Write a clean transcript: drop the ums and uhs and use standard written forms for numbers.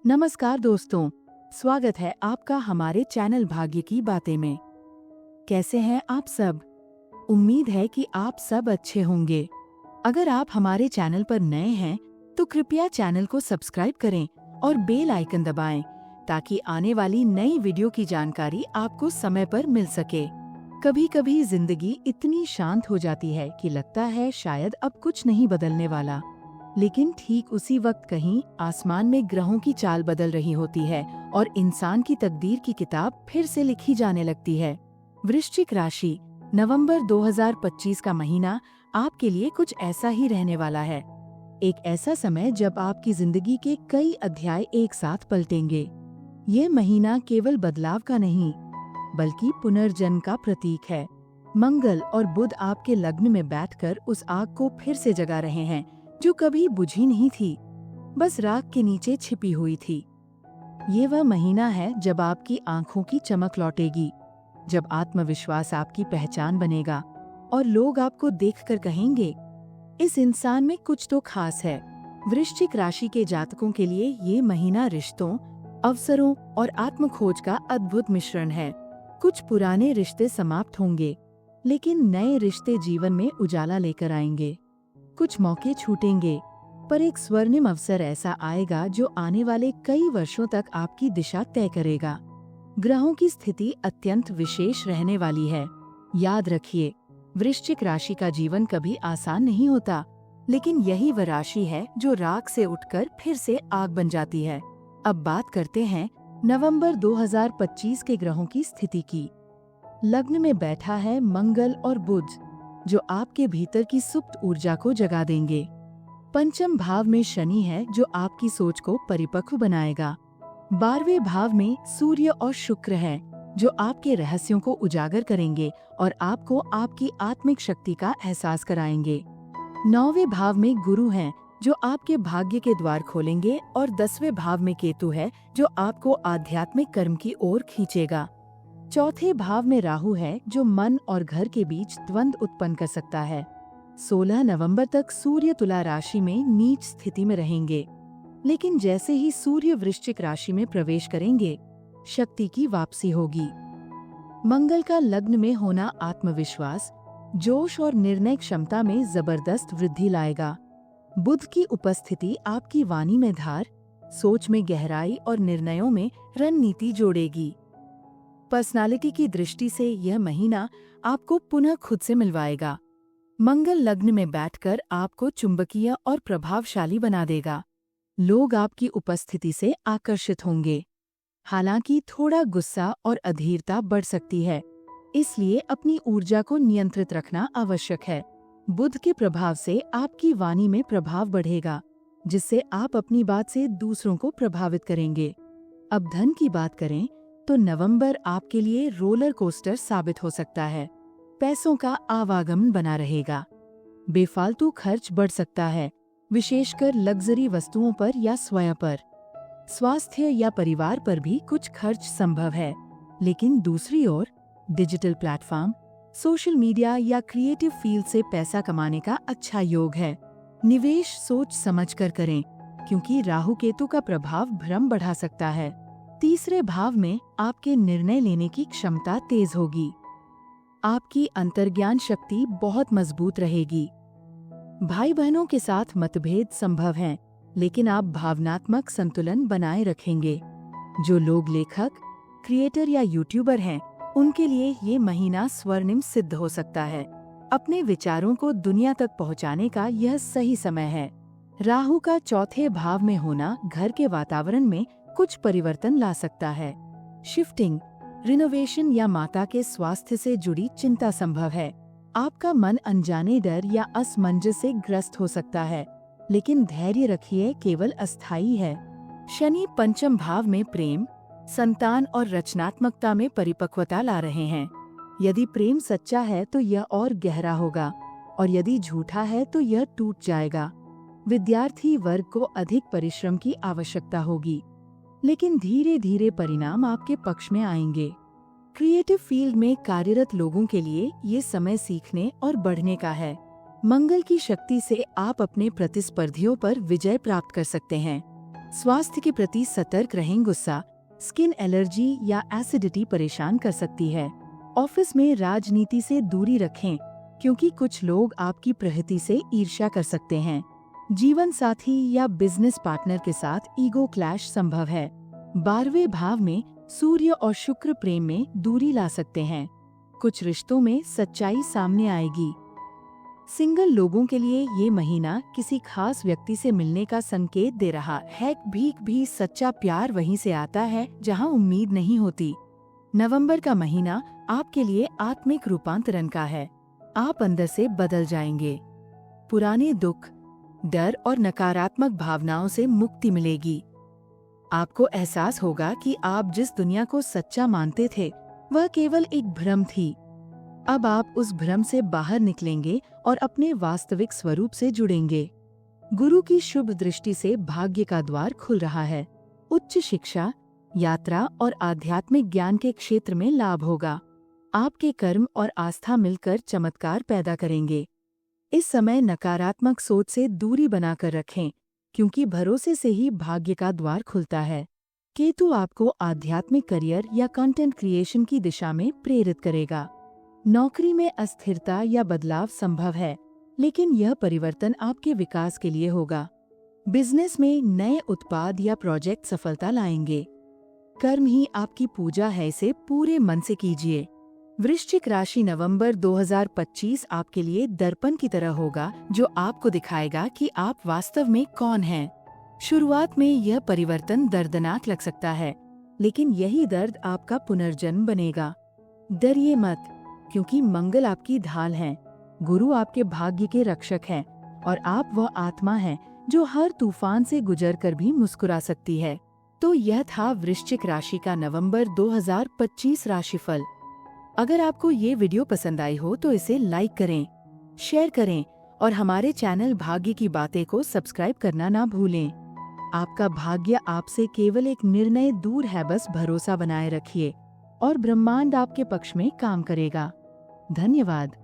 नमस्कार दोस्तों, स्वागत है आपका हमारे चैनल भाग्य की बातें में। कैसे हैं आप सब? उम्मीद है कि आप सब अच्छे होंगे। अगर आप हमारे चैनल पर नए हैं तो कृपया चैनल को सब्सक्राइब करें और बेल आइकन दबाएं ताकि आने वाली नई वीडियो की जानकारी आपको समय पर मिल सके। कभी कभी जिंदगी इतनी शांत हो जाती है कि लगता है शायद अब कुछ नहीं बदलने वाला, लेकिन ठीक उसी वक्त कहीं आसमान में ग्रहों की चाल बदल रही होती है और इंसान की तकदीर की किताब फिर से लिखी जाने लगती है। वृश्चिक राशि, नवंबर 2025 का महीना आपके लिए कुछ ऐसा ही रहने वाला है। एक ऐसा समय जब आपकी जिंदगी के कई अध्याय एक साथ पलटेंगे। ये महीना केवल बदलाव का नहीं, बल्कि पुनर्जन्म का प्रतीक है। मंगल और बुध आपके लग्न में बैठकर उस आग को फिर से जगा रहे हैं जो कभी बुझी नहीं थी, बस राख के नीचे छिपी हुई थी। ये वह महीना है जब आपकी आंखों की चमक लौटेगी, जब आत्मविश्वास आपकी पहचान बनेगा और लोग आपको देखकर कहेंगे, इस इंसान में कुछ तो खास है। वृश्चिक राशि के जातकों के लिए ये महीना रिश्तों, अवसरों और आत्मखोज का अद्भुत मिश्रण है। कुछ पुराने रिश्ते समाप्त होंगे, लेकिन नए रिश्ते जीवन में उजाला लेकर आएंगे। कुछ मौके छूटेंगे, पर एक स्वर्णिम अवसर ऐसा आएगा जो आने वाले कई वर्षों तक आपकी दिशा तय करेगा। ग्रहों की स्थिति अत्यंत विशेष रहने वाली है। याद रखिए, वृश्चिक राशि का जीवन कभी आसान नहीं होता, लेकिन यही वह राशि है जो राख से उठकर फिर से आग बन जाती है। अब बात करते हैं नवंबर 2025 के ग्रहों की स्थिति की। लग्न में बैठा है मंगल और बुध, जो आपके भीतर की सुप्त ऊर्जा को जगा देंगे। पंचम भाव में शनि है जो आपकी सोच को परिपक्व बनाएगा। 12वें भाव में सूर्य और शुक्र है जो आपके रहस्यों को उजागर करेंगे और आपको आपकी आत्मिक शक्ति का एहसास कराएंगे। 9वें भाव में गुरु हैं जो आपके भाग्य के द्वार खोलेंगे और 10वें भाव में केतु है जो आपको आध्यात्मिक कर्म की ओर खींचेगा। चौथे भाव में राहु है जो मन और घर के बीच द्वंद्व उत्पन्न कर सकता है। 16 नवंबर तक सूर्य तुला राशि में नीच स्थिति में रहेंगे, लेकिन जैसे ही सूर्य वृश्चिक राशि में प्रवेश करेंगे, शक्ति की वापसी होगी। मंगल का लग्न में होना आत्मविश्वास, जोश और निर्णय क्षमता में जबरदस्त वृद्धि लाएगा। बुध की उपस्थिति आपकी वाणी में धार, सोच में गहराई और निर्णयों में रणनीति जोड़ेगी। पर्सनालिटी की दृष्टि से यह महीना आपको पुनः खुद से मिलवाएगा। मंगल लग्न में बैठकर आपको चुंबकीय और प्रभावशाली बना देगा। लोग आपकी उपस्थिति से आकर्षित होंगे। हालांकि थोड़ा गुस्सा और अधीरता बढ़ सकती है, इसलिए अपनी ऊर्जा को नियंत्रित रखना आवश्यक है। बुध के प्रभाव से आपकी वाणी में प्रभाव बढ़ेगा, जिससे आप अपनी बात से दूसरों को प्रभावित करेंगे। अब धन की बात करें तो नवंबर आपके लिए रोलर कोस्टर साबित हो सकता है। पैसों का आवागमन बना रहेगा। बेफालतू खर्च बढ़ सकता है, विशेषकर लग्जरी वस्तुओं पर या स्वयं पर। स्वास्थ्य या परिवार पर भी कुछ खर्च संभव है, लेकिन दूसरी ओर डिजिटल प्लेटफॉर्म, सोशल मीडिया या क्रिएटिव फील्ड से पैसा कमाने का अच्छा योग है। निवेश सोच समझकर करें, क्योंकि राहु केतु का प्रभाव भ्रम बढ़ा सकता है। तीसरे भाव में आपके निर्णय लेने की क्षमता तेज होगी। आपकी अंतर्ज्ञान शक्ति बहुत मजबूत रहेगी। भाई बहनों के साथ मतभेद संभव हैं, लेकिन आप भावनात्मक संतुलन बनाए रखेंगे। जो लोग लेखक, क्रिएटर या यूट्यूबर हैं, उनके लिए ये महीना स्वर्णिम सिद्ध हो सकता है। अपने विचारों को दुनिया तक पहुंचाने का यह सही समय है। राहु का चौथे भाव में होना घर के वातावरण में कुछ परिवर्तन ला सकता है। शिफ्टिंग, रिनोवेशन या माता के स्वास्थ्य से जुड़ी चिंता संभव है। आपका मन अनजाने डर या असमंजस से ग्रस्त हो सकता है, लेकिन धैर्य रखिए, केवल अस्थायी है। शनि पंचम भाव में प्रेम, संतान और रचनात्मकता में परिपक्वता ला रहे हैं। यदि प्रेम सच्चा है तो यह और गहरा होगा, और यदि झूठा है तो यह टूट जाएगा। विद्यार्थी वर्ग को अधिक परिश्रम की आवश्यकता होगी, लेकिन धीरे धीरे परिणाम आपके पक्ष में आएंगे। क्रिएटिव फील्ड में कार्यरत लोगों के लिए ये समय सीखने और बढ़ने का है। मंगल की शक्ति से आप अपने प्रतिस्पर्धियों पर विजय प्राप्त कर सकते हैं। स्वास्थ्य के प्रति सतर्क रहें। गुस्सा, स्किन एलर्जी या एसिडिटी परेशान कर सकती है। ऑफिस में राजनीति से दूरी रखें, क्योंकि कुछ लोग आपकी प्रगति से ईर्ष्या कर सकते हैं। जीवन साथी या बिजनेस पार्टनर के साथ ईगो क्लैश संभव है। 12वें भाव में सूर्य और शुक्र प्रेम में दूरी ला सकते हैं। कुछ रिश्तों में सच्चाई सामने आएगी। सिंगल लोगों के लिए ये महीना किसी खास व्यक्ति से मिलने का संकेत दे रहा है। भी सच्चा प्यार वहीं से आता है जहां उम्मीद नहीं होती। नवंबर का महीना आपके लिए आत्मिक रूपांतरण का है। आप अंदर से बदल जाएंगे। पुराने दुख, डर और नकारात्मक भावनाओं से मुक्ति मिलेगी। आपको एहसास होगा कि आप जिस दुनिया को सच्चा मानते थे वह केवल एक भ्रम थी। अब आप उस भ्रम से बाहर निकलेंगे और अपने वास्तविक स्वरूप से जुड़ेंगे। गुरु की शुभ दृष्टि से भाग्य का द्वार खुल रहा है। उच्च शिक्षा, यात्रा और आध्यात्मिक ज्ञान के क्षेत्र में लाभ होगा। आपके कर्म और आस्था मिलकर चमत्कार पैदा करेंगे। इस समय नकारात्मक सोच से दूरी बनाकर रखें, क्योंकि भरोसे से ही भाग्य का द्वार खुलता है। केतु आपको आध्यात्मिक करियर या कंटेंट क्रिएशन की दिशा में प्रेरित करेगा। नौकरी में अस्थिरता या बदलाव संभव है, लेकिन यह परिवर्तन आपके विकास के लिए होगा। बिजनेस में नए उत्पाद या प्रोजेक्ट सफलता लाएंगे। कर्म ही आपकी पूजा है, इसे पूरे मन से कीजिए। वृश्चिक राशि, नवंबर 2025 आपके लिए दर्पण की तरह होगा, जो आपको दिखाएगा कि आप वास्तव में कौन हैं। शुरुआत में यह परिवर्तन दर्दनाक लग सकता है, लेकिन यही दर्द आपका पुनर्जन्म बनेगा। डरिए मत, क्योंकि मंगल आपकी ढाल है। गुरु आपके भाग्य के रक्षक हैं और आप वह आत्मा हैं जो हर तूफान से गुजरकर भी मुस्कुरा सकती है। तो यह था वृश्चिक राशि का नवंबर 2025 राशिफल। अगर आपको ये वीडियो पसंद आई हो तो इसे लाइक करें, शेयर करें और हमारे चैनल भाग्य की बातें को सब्सक्राइब करना ना भूलें। आपका भाग्य आपसे केवल एक निर्णय दूर है, बस भरोसा बनाए रखिए और ब्रह्मांड आपके पक्ष में काम करेगा। धन्यवाद।